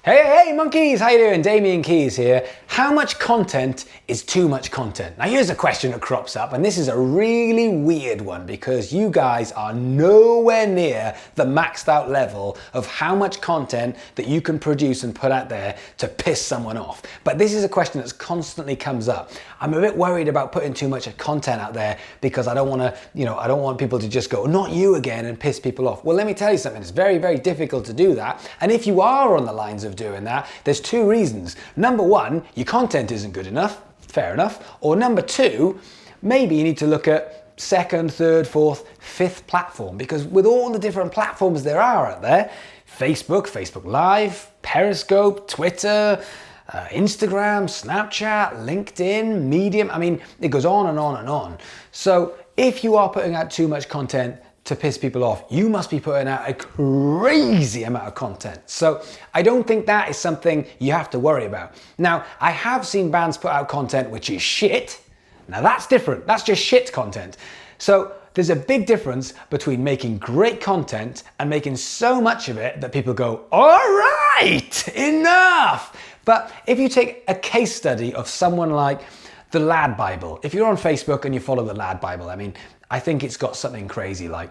Hey monkeys, how you doing? Damian Keys here. How much content is too much content? Now here's a question that crops up, and this is a really weird one because you guys are nowhere near the maxed out level of how much content that you can produce and put out there to piss someone off. But this is a question that constantly comes up. I'm a bit worried about putting too much content out there because I don't want to, I don't want people to just go, not you again, and piss people off. Well, let me tell you something. It's very, very difficult to do that. And if you are on the lines of doing that, there's two reasons. Number one, your content isn't good enough, fair enough. Or number two, maybe you need to look at second, third, fourth, fifth platform, because with all the different platforms there are out there, Facebook Live, Periscope, Twitter, Instagram, Snapchat, LinkedIn, Medium, I mean, it goes on and on and on. So if you are putting out too much content to piss people off, you must be putting out a crazy amount of content. So I don't think that is something you have to worry about. Now, I have seen bands put out content which is shit. Now that's different, that's just shit content. So there's a big difference between making great content and making so much of it that people go, all right, enough. But if you take a case study of someone like the Lad Bible, if you're on Facebook and you follow the Lad Bible, I mean, I think it's got something crazy like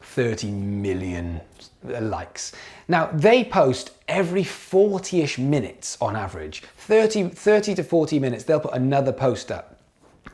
30 million likes. Now, they post every 40-ish minutes on average. 30 to 40 minutes, they'll put another post up.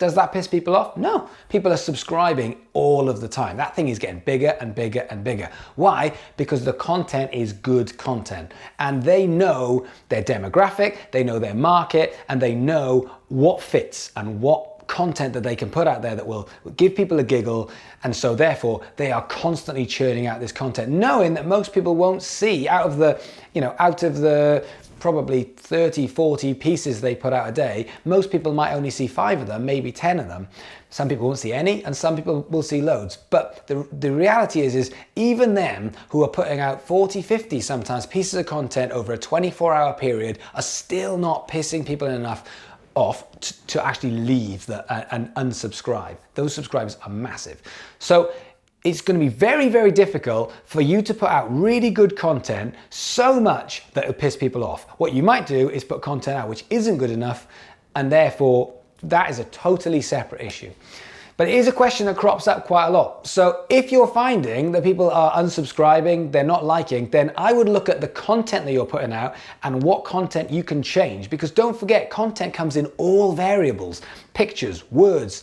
Does that piss people off? No. People are subscribing all of the time. That thing is getting bigger and bigger and bigger. Why? Because the content is good content. And they know their demographic, they know their market, and they know what fits and what content that they can put out there that will give people a giggle. And so therefore they are constantly churning out this content, knowing that most people won't see out of the probably 30, 40 pieces they put out a day, most people might only see 5 of them, maybe 10 of them. Some people won't see any, and some people will see loads. But the reality is even them who are putting out 40, 50 sometimes pieces of content over a 24-hour period are still not pissing people off to actually leave and unsubscribe. Those subscribers are massive. So it's going to be very, very difficult for you to put out really good content so much that it'll piss people off. What you might do is put content out which isn't good enough, and therefore that is a totally separate issue. But it is a question that crops up quite a lot. So if you're finding that people are unsubscribing, they're not liking, then I would look at the content that you're putting out and what content you can change. Because don't forget, content comes in all variables: pictures, words,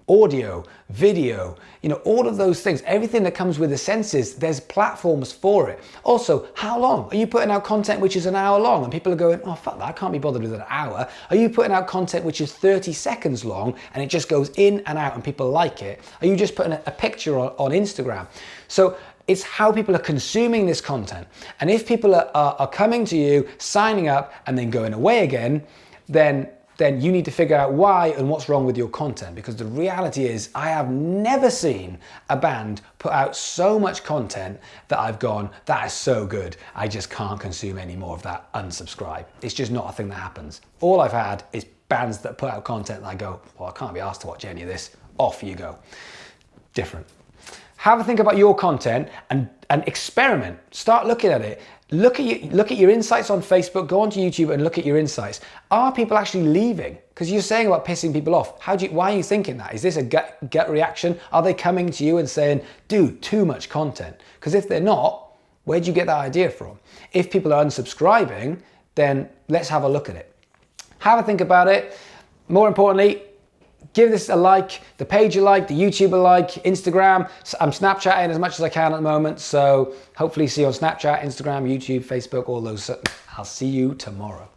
audio, video, all of those things, everything that comes with the senses, there's platforms for it. Also, how long? Are you putting out content which is an hour long and people are going, oh fuck that, I can't be bothered with an hour? Are you putting out content which is 30 seconds long and it just goes in and out and people like it? Are you just putting a picture on Instagram? So it's how people are consuming this content. And if people are coming to you, signing up and then going away again, then you need to figure out why and what's wrong with your content. Because the reality is, I have never seen a band put out so much content that I've gone, that is so good, I just can't consume any more of that, unsubscribe. It's just not a thing that happens. All I've had is bands that put out content and I go, well, I can't be asked to watch any of this, off you go. Different. Have a think about your content and experiment. Start looking at it. Look at your insights on Facebook, go onto YouTube and look at your insights. Are people actually leaving? Because you're saying about pissing people off. Why are you thinking that? Is this a gut reaction? Are they coming to you and saying, dude, too much content? Because if they're not, where'd you get that idea from? If people are unsubscribing, then let's have a look at it. Have a think about it. More importantly, give this a like, the page a like, the YouTube a like, Instagram. I'm Snapchatting as much as I can at the moment, so hopefully see you on Snapchat, Instagram, YouTube, Facebook, all those. I'll see you tomorrow.